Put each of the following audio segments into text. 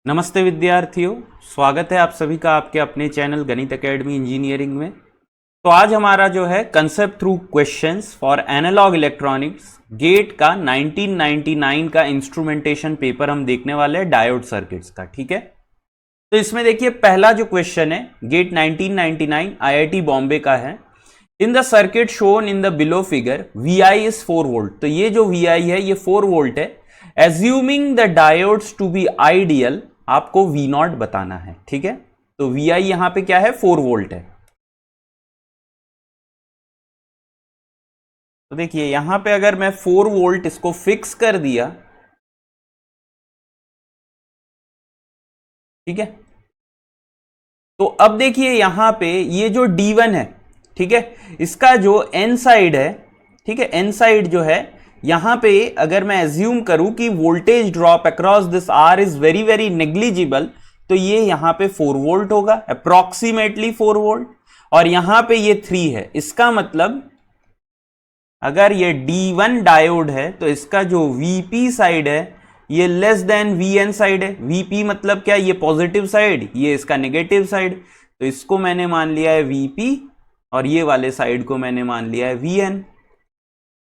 नमस्ते विद्यार्थियों, स्वागत है आप सभी का आपके अपने चैनल गणित एकेडमी इंजीनियरिंग में। तो आज हमारा जो है concept through questions for analogue electronics GATE का 1999 का इंस्ट्रूमेंटेशन पेपर हम देखने वाले हैं डायोड सर्किट्स का। ठीक है, तो इसमें देखिए पहला जो क्वेश्चन है गेट 1999 आईआईटी बॉम्बे का है। In the circuit shown in the below figure VI is 4 volt. तो ये जो VI है ये 4 वोल्ट है। Assuming the diodes to be ideal, आपको V0 बताना है। ठीक है, तो VI यहां पे क्या है, 4 वोल्ट है। तो देखिए यहां पे अगर मैं 4 वोल्ट इसको फिक्स कर दिया, ठीक है, तो अब देखिए यहां पे ये जो D1 है, ठीक है, इसका जो N साइड है, ठीक है, N साइड जो है यहां पे अगर मैं एज्यूम करूं कि voltage drop across this R is very very negligible, तो ये यहां पे 4 वोल्ट होगा, अप्रोक्सीमेटली 4 वोल्ट। और यहां पे ये 3 है, इसका मतलब अगर ये D1 डायोड है तो इसका जो VP साइड है ये लेस देन VN साइड है। VP मतलब क्या, ये पॉजिटिव साइड, ये इसका नेगेटिव साइड। तो इसको मैंने मान लिया है VP और ये वाले साइड को मैंने मान लिया है VN।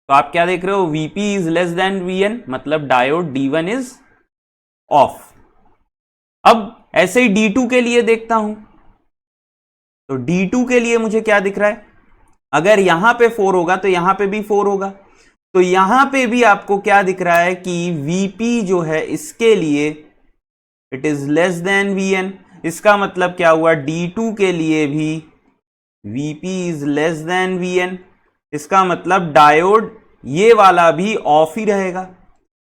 तो आप क्या देख रहे हो, VP is less then VN, मतलब डायोड D1 इज ऑफ। अब ऐसे ही D2 के लिए देखता हूं, तो D2 के लिए मुझे क्या दिख रहा है, अगर यहां पे 4 होगा तो यहां पे भी 4 होगा। तो यहां पे भी आपको क्या दिख रहा है कि VP जो है इसके लिए it is less then VN। इसका मतलब क्या हुआ, D2 के लिए भी VP is less then VN। इसका मतलब डायोड ये वाला भी ऑफ ही रहेगा।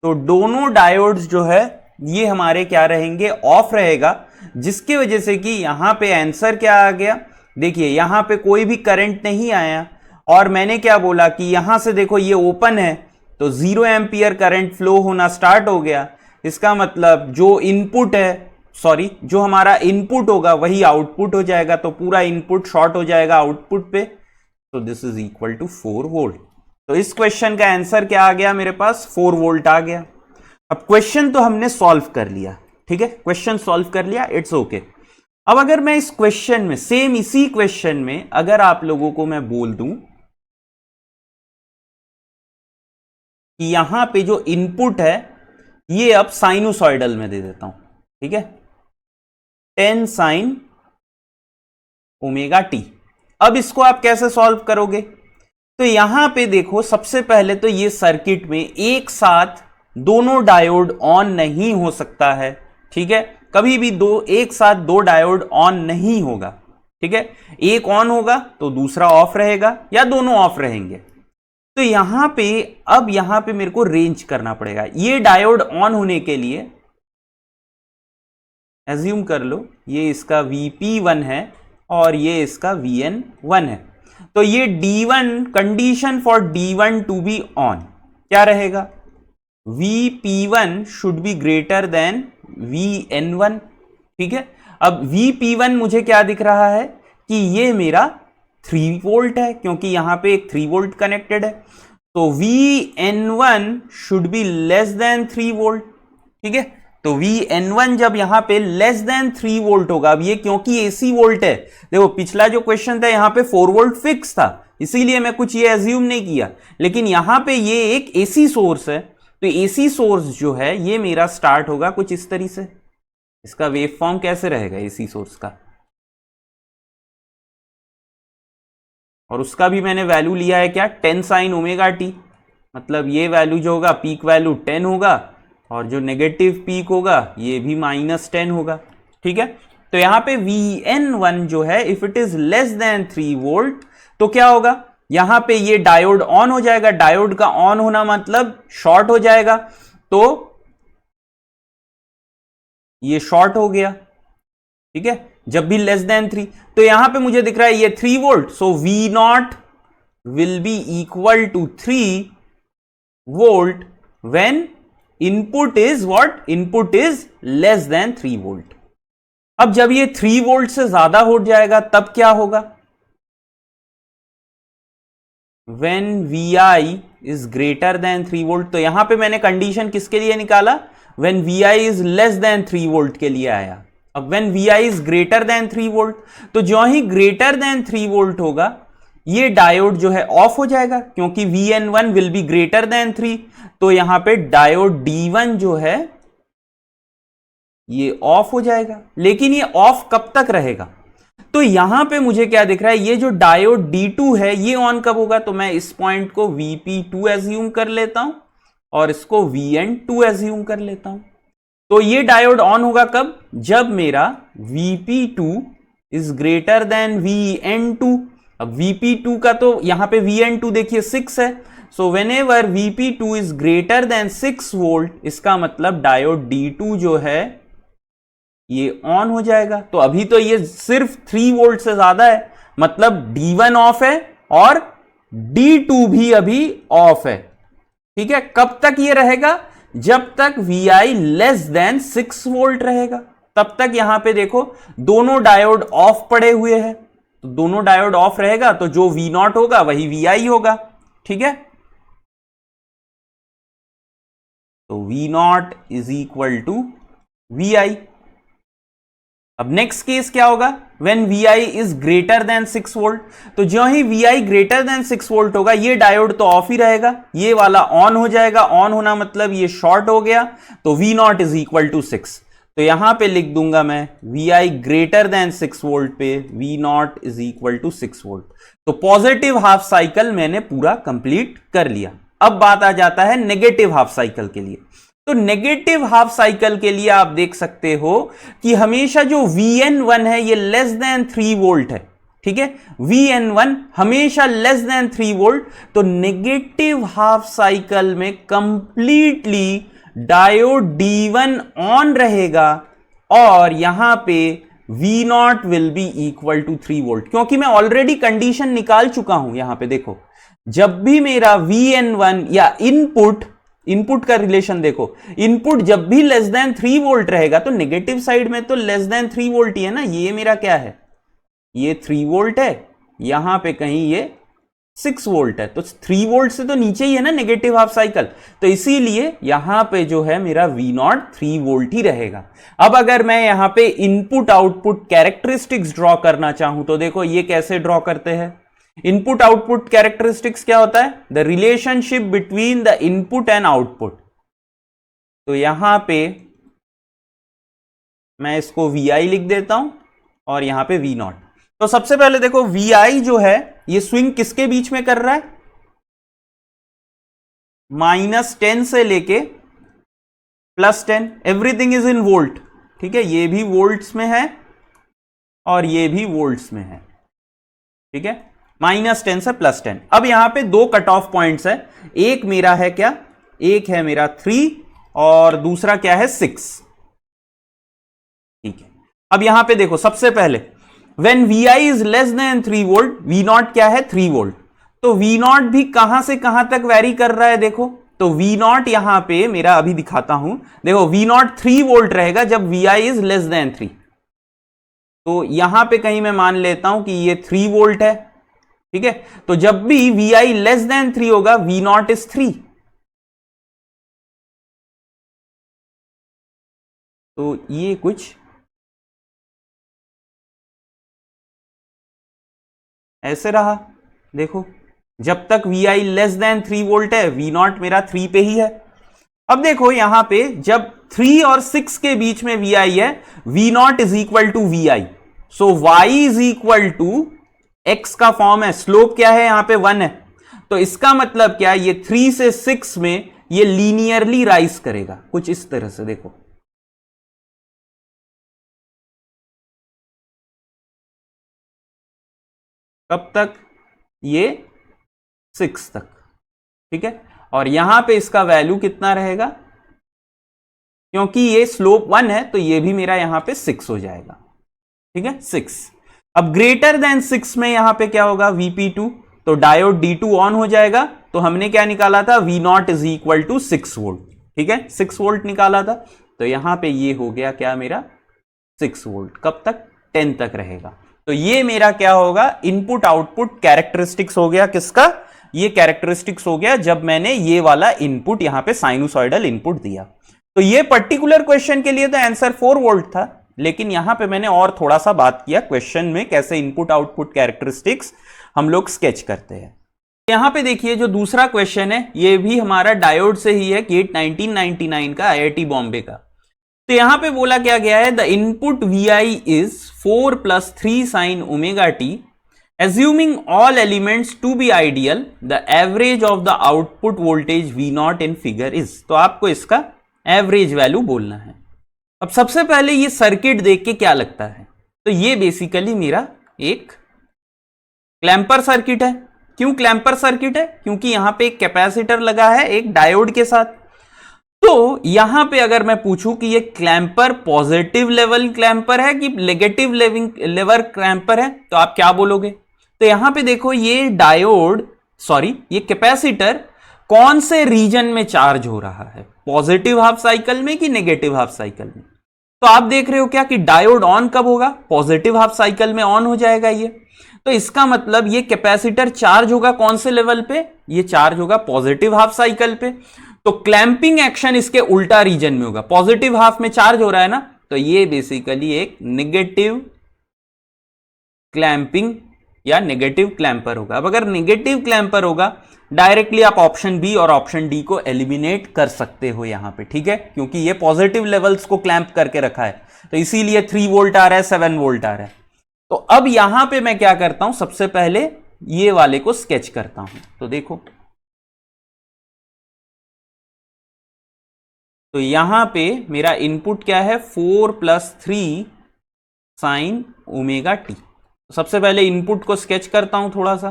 तो दोनों डायोड्स जो है ये हमारे क्या रहेंगे, ऑफ रहेगा, जिसकी वजह से कि यहां पे आंसर क्या आ गया, देखिए यहां पे कोई भी करंट नहीं आया। और मैंने क्या बोला कि यहां से देखो ये ओपन है तो 0 एम्पियर करंट फ्लो होना स्टार्ट हो गया। इसका मतलब जो इनपुट है, सॉरी, जो हमारा इनपुट होगा वही आउटपुट हो जाएगा, तो पूरा इनपुट शॉर्ट हो जाएगा आउटपुट पे। तो this is equal to 4 volt. तो इस क्वेश्चन का आंसर क्या आ गया मेरे पास, 4 वोल्ट आ गया। अब क्वेश्चन तो हमने सॉल्व कर लिया, ठीक है, क्वेश्चन सॉल्व कर लिया, इट्स ओके। अब अगर मैं इस क्वेश्चन में, सेम इसी क्वेश्चन में अगर आप लोगों को मैं बोल दूं कि यहां पे जो इनपुट है ये अब साइनोसॉइडल में दे देता हूं, ठीक है, 10 साइन ओमेगा टी। अब इसको आप कैसे सॉल्व करोगे, तो यहां पे देखो सबसे पहले तो ये सर्किट में एक साथ दोनों डायोड ऑन नहीं हो सकता है। ठीक है, कभी भी एक साथ दो डायोड ऑन नहीं होगा। ठीक है, एक ऑन होगा तो दूसरा ऑफ रहेगा या दोनों ऑफ रहेंगे। तो यहां पे अब यहां पे मेरे को रेंज करना पड़ेगा। ये डायोड ऑन होने के लिए एज्यूम कर लो ये इसका VP1 है और ये इसका VN1 है। तो ये D1, condition for D1 to be on क्या रहेगा, VP1 should be greater than VN1। ठीक है, अब VP1 मुझे क्या दिख रहा है कि ये मेरा 3 वोल्ट है, क्योंकि यहां पे एक 3 वोल्ट कनेक्टेड है। तो VN1 should be less than 3 volt. ठीक है, तो VN1 जब यहां पे लेस देन 3 वोल्ट होगा, अब ये क्योंकि AC वोल्ट है, देखो पिछला जो क्वेश्चन था यहां पे 4 वोल्ट फिक्स था, इसीलिए मैं कुछ ये एज्यूम नहीं किया, लेकिन यहां पे ये एक AC सोर्स है। तो AC सोर्स जो है ये मेरा स्टार्ट होगा कुछ इस तरीके से। इसका वेव फॉर्म कैसे रहेगा AC सोर्स का, और उसका भी मैंने वैल्यू लिया है क्या, 10 साइन ओमेगा टी। मतलब ये वैल्यू जो होगा पीक वैल्यू 10 होगा और जो नेगेटिव पीक होगा ये भी -10 होगा। ठीक है, तो यहां पे VN1 जो है if it is less than 3 volt तो क्या होगा, यहां पे ये डायोड ऑन हो जाएगा। डायोड का ऑन होना मतलब शॉर्ट हो जाएगा, तो ये शॉर्ट हो गया। ठीक है, जब भी लेस देन 3, तो यहां पे मुझे दिख रहा है ये 3 volt, so V0 will be equal to 3 volt when input is what, input is less than 3 volt. अब जब ये 3 वोल्ट से ज्यादा हो जाएगा तब क्या होगा, when VI is greater then 3 volt. तो यहां पे मैंने कंडीशन किसके लिए निकाला, when Vi is less than 3 volt के लिए आया। अब when Vi is greater then 3 volt, तो जो ही ग्रेटर देन 3 वोल्ट होगा ये डायोड जो है ऑफ हो जाएगा, क्योंकि Vn1 will be greater than 3। तो यहां पे डायोड D1 जो है ये ऑफ हो जाएगा। लेकिन ये ऑफ कब तक रहेगा? तो यहां पे मुझे क्या दिख रहा है, ये जो डायोड D2 है ये ऑन कब होगा? तो मैं इस पॉइंट को Vp2 एज्यूम कर लेता हूं और इसको Vn2 एज्यूम कर लेता हूं। तो ये डायोड ऑन होगा कब? जब मेरा Vp2 is greater then Vn2। अब Vp2 का तो यहां पे Vn2 देखिए 6 है, so whenever Vp2 is greater than 6 volt, इसका मतलब डायोड D2 जो है ये ऑन हो जाएगा। तो अभी तो ये सिर्फ 3 वोल्ट से ज्यादा है, मतलब D1 ऑफ है और D2 भी अभी ऑफ है। ठीक है, कब तक ये रहेगा? जब तक Vi लेस देन 6 वोल्ट रहेगा, तब तक यहां पे देखो दोनों डायोड ऑफ पड़े हुए हैं। तो दोनों डायोड ऑफ रहेगा तो जो V0 होगा वही Vi होगा। ठीक है, तो V0 is equal to Vi। अब नेक्स्ट केस क्या होगा? When Vi is greater than 6 volt, तो जो ही Vi ग्रेटर देन 6 वोल्ट होगा ये डायोड तो ऑफ ही रहेगा, ये वाला ऑन हो जाएगा। ऑन होना मतलब ये शॉर्ट हो गया, तो V0 इज इक्वल टू 6। तो यहां पे लिख दूंगा मैं Vi ग्रेटर देन 6 वोल्ट पे V0 is equal to 6 volt. तो पॉजिटिव हाफ साइकिल मैंने पूरा कंप्लीट कर लिया। अब बात आ जाता है नेगेटिव हाफ साइकिल के लिए। तो नेगेटिव हाफ साइकिल के लिए आप देख सकते हो कि हमेशा जो Vn1 है ये लेस देन 3 वोल्ट है। ठीक है, Vn1 हमेशा लेस देन 3 वोल्ट। तो नेगेटिव हाफ साइकिल में कंप्लीटली डायोड D1 ऑन रहेगा और यहां पे V0 will be equal to 3 volt, क्योंकि मैं ऑलरेडी कंडीशन निकाल चुका हूं। यहां पे देखो, जब भी मेरा Vn1 या इनपुट का रिलेशन देखो, इनपुट जब भी लेस देन 3 वोल्ट रहेगा तो नेगेटिव साइड में तो लेस देन 3 वोल्ट ही है ना। ये मेरा क्या है? ये 3 वोल्ट है, यहां पे कहीं ये 6 वोल्ट है, तो 3 वोल्ट से तो नीचे ही है ना नेगेटिव हाफ साइकिल। तो इसीलिए यहां पे जो है मेरा V0 3 वोल्ट ही रहेगा। अब अगर मैं यहां पे इनपुट आउटपुट कैरेक्टरिस्टिक्स ड्रॉ करना चाहूं तो देखो ये कैसे ड्रॉ करते हैं। इनपुट आउटपुट कैरेक्टरिस्टिक्स क्या होता है? The relationship between the input and output. तो यहां पे मैं इसको Vi लिख देता हूं और यहां पे V0। तो सबसे पहले देखो Vi जो है ये स्विंग किसके बीच में कर रहा है? -10 से लेके +10। Everything is in volt. ठीक है, ये भी वोल्ट्स में है और ये भी वोल्ट्स में है। ठीक है, -10 से +10। अब यहां पे दो कट ऑफ पॉइंट्स है, एक मेरा है क्या? एक है मेरा 3 और दूसरा क्या है? 6। ठीक है, अब यहां पे देखो सबसे पहले when Vi is less than 3 volt, V0 क्या है? 3 वोल्ट। तो V0 भी कहां से कहां तक वैरी कर रहा है देखो। तो V0 यहां पे मेरा अभी दिखाता हूं, देखो V0 3 वोल्ट रहेगा जब Vi इज लेस देन 3। तो यहां पे कहीं मैं मान लेता हूं कि ये 3 वोल्ट है। ठीक है, तो जब भी Vi लेस देन 3 होगा V0 इज 3। तो ये कुछ ऐसे रहा। देखो, जब तक Vi लेस देन 3 वोल्ट है V0 मेरा 3 पे ही है। अब देखो यहां पे जब 3 और 6 के बीच में Vi है, V0 is equal to Vi। So Y is equal to X का फॉर्म है, स्लोप क्या है? यहां पे 1 है। तो इसका मतलब क्या? ये 3 से 6 में ये लीनियरली राइज करेगा, कुछ इस तरह से। देखो कब तक? ये 6 तक। ठीक है, और यहां पे इसका वैल्यू कितना रहेगा? क्योंकि ये स्लोप 1 है तो ये भी मेरा यहां पे 6 हो जाएगा। ठीक है, 6। अब ग्रेटर देन 6 में यहां पे क्या होगा? Vp2। तो डायोड D2 ऑन हो जाएगा। तो हमने क्या निकाला था? V0 is equal to 6 volt. ठीक है, 6 वोल्ट निकाला था। तो यहां पे ये हो गया क्या मेरा? 6 वोल्ट। कब तक? 10 तक रहेगा। तो ये मेरा क्या होगा? इनपुट आउटपुट कैरेक्टरिस्टिक्स हो गया। किसका? ये कैरेक्टरिस्टिक्स हो गया जब मैंने ये वाला इनपुट यहां पे साइनूसॉइडल इनपुट दिया। तो ये पर्टिकुलर क्वेश्चन के लिए तो आंसर 4 वोल्ट था, लेकिन यहां पे मैंने और थोड़ा सा बात किया क्वेश्चन में कैसे इनपुट आउटपुट कैरेक्टरिस्टिक्स हम लोग स्केच करते हैं। यहां पे देखिए जो दूसरा क्वेश्चन है ये भी हमारा डायोड से ही है, गेट 1999 का, आईआईटी बॉम्बे का। तो यहां पे बोला क्या गया है, the input Vi is 4 + 3 sin ωt, assuming all elements to be ideal, the average of the output voltage V0 in figure is। तो आपको इसका एवरेज वैल्यू बोलना है। अब सबसे पहले ये सर्किट देख के क्या लगता है, तो ये बेसिकली मेरा एक क्लैंपर सर्किट है। क्यों क्लैंपर सर्किट है? क्योंकि यहां पे एक कैपेसिटर लगा है एक डायोड के साथ। तो यहां पे अगर मैं पूछूं कि ये क्लैंपर पॉजिटिव लेवल क्लैंपर है कि नेगेटिव लेवल क्लैंपर है, तो आप क्या बोलोगे? तो यहां पे देखो ये डायोड ये कैपेसिटर कौन से रीजन में चार्ज हो रहा है, पॉजिटिव हाफ साइकिल में कि नेगेटिव हाफ साइकिल में? तो आप देख रहे हो क्या कि डायोड ऑन कब होगा? पॉजिटिव हाफ साइकिल में ऑन हो जाएगा ये। तो इसका मतलब ये कैपेसिटर चार्ज होगा कौन से लेवल पे? ये चार्ज होगा पॉजिटिव हाफ साइकिल पे। तो क्लैंपिंग एक्शन इसके उल्टा रीजन में होगा, पॉजिटिव हाफ में चार्ज हो रहा है ना, तो ये बेसिकली एक नेगेटिव क्लैंपिंग या नेगेटिव क्लैंपर होगा। अब अगर नेगेटिव क्लैंपर होगा, डायरेक्टली आप ऑप्शन बी और ऑप्शन डी को एलिमिनेट कर सकते हो यहां पे, ठीक है, क्योंकि ये पॉजिटिव लेवल्स को क्लैंप करके रखा है, तो इसीलिए 3 वोल्ट आ रहा है, 7 वोल्ट आ रहा है। तो अब यहां पे मैं क्या करता हूं, सबसे पहले ये वाले को स्केच करता हूं। तो देखो, तो यहां पे मेरा इनपुट क्या है, 4 + 3 sin ωt। सबसे पहले इनपुट को स्केच करता हूं थोड़ा सा।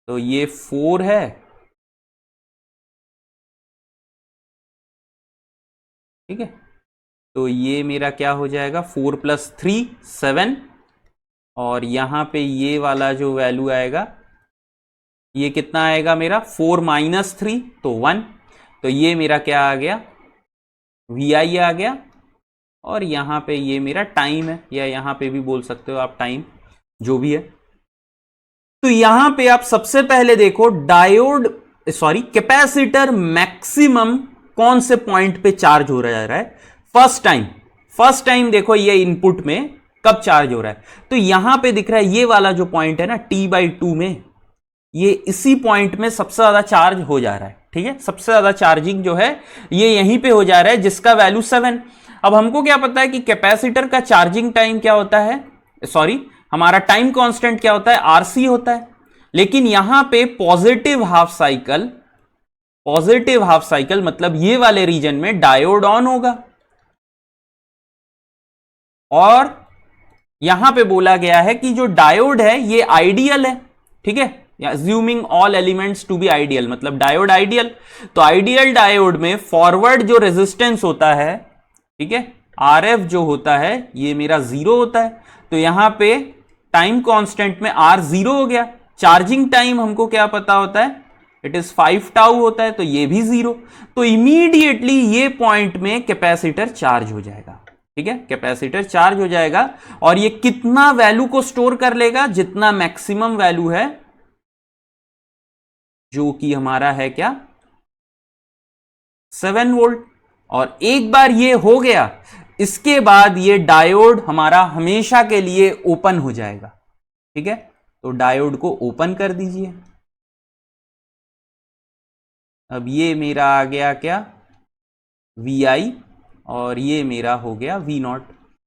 तो ये 4 है, ठीक है, तो ये मेरा क्या हो जाएगा, 4 + 3 7, और यहां पे ये वाला जो वैल्यू आएगा ये कितना आएगा मेरा, 4 - 3 तो 1। तो ये मेरा क्या आ गया, Vi आ गया, और यहां पे ये मेरा टाइम है, या यहां पे भी बोल सकते हो आप टाइम, जो भी है। तो यहां पे आप सबसे पहले देखो डायोड कैपेसिटर मैक्सिमम कौन से पॉइंट पे चार्ज हो रहा है, फर्स्ट टाइम देखो ये इनपुट में कब चार्ज हो रहा है। तो यहां पे दिख रहा है ये वाला जो पॉइंट है ना, T/2 में, ये इसी पॉइंट में सबसे ज्यादा चार्ज हो जा रहा है, ठीक है, सबसे ज्यादा चार्जिंग जो है ये यहीं पे हो जा रहा है, जिसका वैल्यू 7। अब हमको क्या पता है कि कैपेसिटर का चार्जिंग टाइम क्या होता है, हमारा टाइम कांस्टेंट क्या होता है, RC होता है। लेकिन यहां पे पॉजिटिव हाफ साइकिल मतलब ये वाले रीजन में डायोड ऑन होगा, और यहां पे बोला गया है कि जो डायोड है ये आइडियल है, ठीक है, assuming all elements to be ideal, मतलब डायोड आइडियल। तो आइडियल डायोड में फॉरवर्ड जो रेजिस्टेंस होता है, ठीक है, RF जो होता है ये मेरा 0 होता है। तो यहां पे टाइम कांस्टेंट में R 0 हो गया। चार्जिंग टाइम हमको क्या पता होता है, इट इज 5 टाउ होता है, तो ये भी 0। तो इमीडिएटली ये पॉइंट में कैपेसिटर चार्ज हो जाएगा, ठीक है, कैपेसिटर चार्ज हो जाएगा, और ये कितना वैल्यू को स्टोर कर लेगा, जितना मैक्सिमम वैल्यू है, जो कि हमारा है क्या, 7 वोल्ट। और एक बार ये हो गया, इसके बाद ये डायोड हमारा हमेशा के लिए ओपन हो जाएगा, ठीक है। तो डायोड को ओपन कर दीजिए। अब ये मेरा आ गया क्या, Vi, और ये मेरा हो गया V0।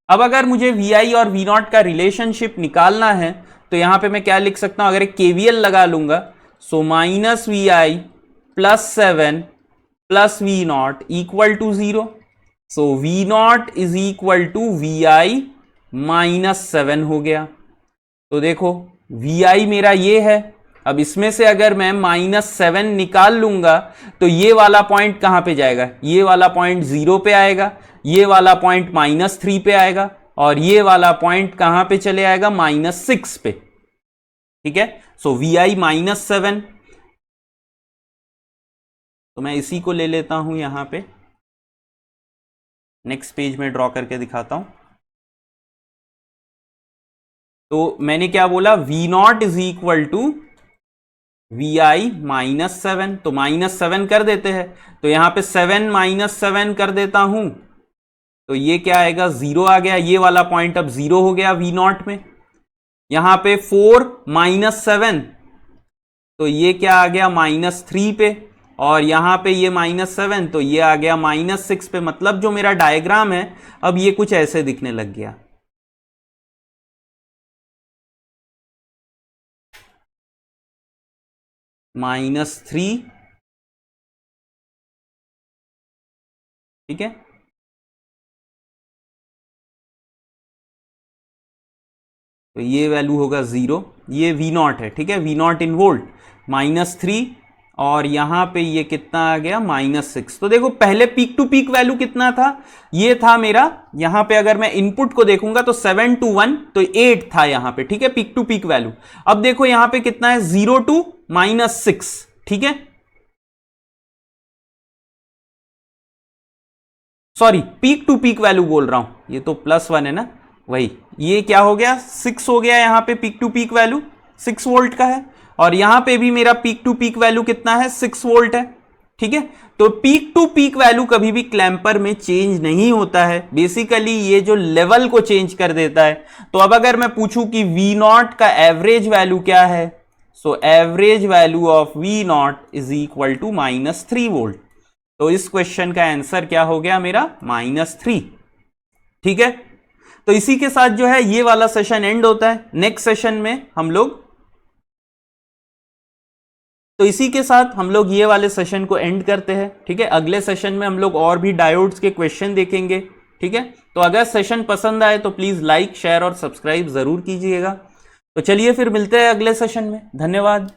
अब अगर मुझे Vi और V0 का रिलेशनशिप निकालना है, तो यहां पे मैं क्या लिख सकता हूं, अगर एक KVL लगा लूंगा, सो -Vi + 7 + V0 = 0। सो V0 = Vi -7 हो गया। तो देखो Vi मेरा ये है, अब इसमें से अगर मैं -7 निकाल लूंगा, तो ये वाला पॉइंट कहां पे जाएगा, ये वाला पॉइंट 0 पे आएगा, ये वाला पॉइंट -3 पे आएगा, और ये वाला पॉइंट कहां पे चले आएगा, -6 पे, ठीक है। सो Vi -7, तो मैं इसी को ले लेता हूं यहां पे, नेक्स्ट पेज में ड्रॉ करके दिखाता हूं। तो मैंने क्या बोला, V0 = VI -7, तो -7 कर देते हैं, तो यहां पे 7 -7 कर देता हूं, तो ये क्या आएगा, 0 आ गया, ये वाला पॉइंट अब 0 हो गया V0 में। यहां पे 4 -7, तो ये क्या आ गया -3 पे, और यहां पे ये -7, तो ये आ गया -6 पे। मतलब जो मेरा डायग्राम है अब ये कुछ ऐसे दिखने लग गया। -3, ठीक है, तो ये वैल्यू होगा 0, ये V0 है, ठीक है, V0 इन वोल्ट, -3, और यहां पे ये कितना आ गया -6। तो देखो पहले पीक टू पीक वैल्यू कितना था, ये था मेरा, यहां पे अगर मैं इनपुट को देखूंगा तो 7 to 1, तो 8 था यहां पे, ठीक है, पीक टू पीक वैल्यू। अब देखो यहां पे कितना है, 0 to -6, ठीक है, sorry peak to peak value बोल रहा हूं, ये तो +1 है ना, वही, ये क्या हो गया 6 हो गया यहां पे, peak to peak value 6 volt का है, और यहां पे भी मेरा पीक टू पीक वैल्यू कितना है, 6 वोल्ट है, ठीक है। तो पीक टू पीक वैल्यू कभी भी क्लैंपर में चेंज नहीं होता है, बेसिकली ये जो लेवल को चेंज कर देता है। तो अब अगर मैं पूछूं कि V0 का एवरेज वैल्यू क्या है, so average value of V0 is equal to -3 volt. तो इस क्वेश्चन का आंसर क्या हो गया मेरा, -3, ठीक है। तो इसी के साथ जो है ये वाला सेशन एंड होता है। नेक्स्ट सेशन में हम लोग, तो इसी के साथ हम लोग ये वाले सेशन को एंड करते हैं, ठीक है। अगले सेशन में हम लोग और भी डायोड्स के क्वेश्चन देखेंगे, ठीक है। तो अगर सेशन पसंद आए तो प्लीज लाइक, शेयर और सब्सक्राइब जरूर कीजिएगा। तो चलिए फिर मिलते हैं अगले सेशन में, धन्यवाद।